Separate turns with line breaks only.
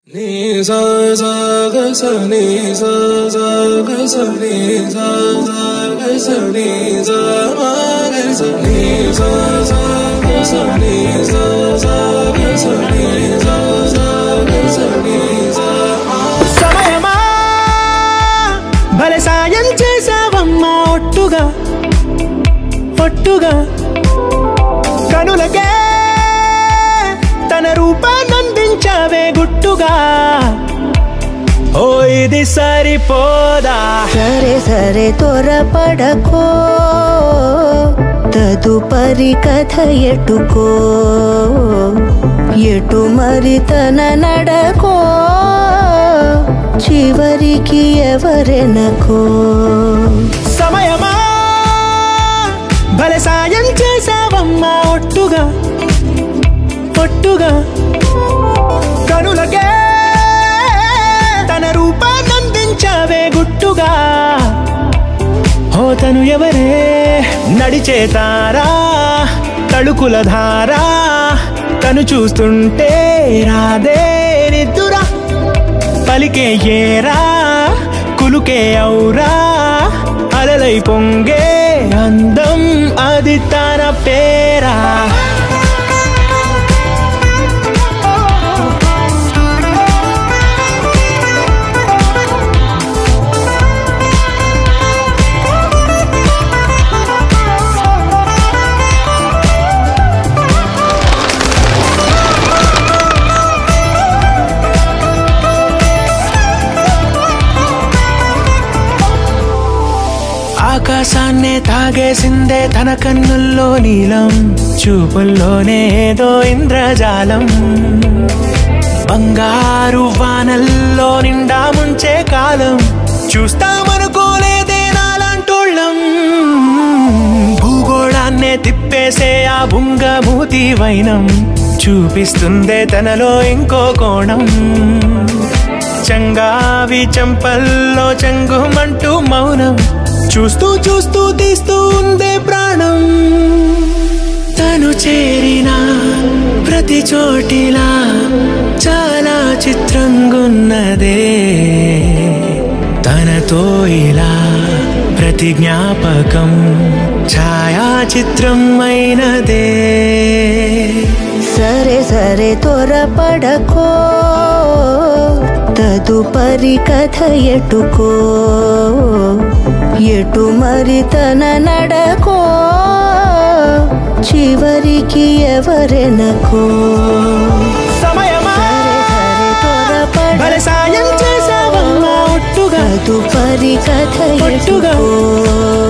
Ni sa sa ga sa ni sa sa ga sa ni sa sa ga sa ni sa ma ga sa ni sa sa ga sa ni sa sa ga sa ni sa sa ga sa ni sa ma
సమయమా భలే సాయం చేసావమ్మా ఒట్టుగా ఒట్టుగా కనులకే తన రూపాన్నందించావే గుట్టుగా ఓ ఇది సరిపోదా
సరే సరే త్వరపడకో తదుపరి కథ ఎటుకో ఎటు మరి తన నడకో చివరికి ఎవరెనకో
సమయమా భలే సాయం చేసావమ్మా ఒట్టుగా ఒట్టుగా కనులకే తన రూపాన్నందించావే గుట్టుగా ఓ తను ఎవరే నడిచే తారా తళుకుల ధారా తను చూస్తుంటే రాదే నిద్దురా పలికే ఏరా కులుకే ఔరా అలలై పొంగే అందం అది తన పేరా ఆకాశాన్నే తాగేసిందే తన కన్నుల్లో నీలం చూపుల్లోనే ఏదో ఇంద్రజాలం బంగారు వానల్లో నిండా ముంచే కాలం చూస్తామనుకోలేదే నాలాంటోళ్ళం భూగోళాన్నే తిప్పేసే ఆ బుంగమూతి వైనం చూపిస్తుందే తనలో ఇంకో కోణం చంగావి చంపల్లో చంగుమంటూ మౌనం చూస్తూ చూస్తూ తీస్తూ ఉందే ప్రాణం తను చేరిన ప్రతి చోటిలా చాలా చిత్రంగున్నదే తనతో ఇలా ప్రతి జ్ఞాపకం ఛాయాచిత్రం అయినదే
సరే సరే త్వరపడకో తదుపరి కథ ఎటుకో ఎటు మరి తన నడకో చివరికి ఎవరెనకో
సమయమా
సరే సరే
భలే సాయం చేసావమ్మా ఒట్టుగా
తదుపరి కథ
ఒట్టుగా
ఎటుకో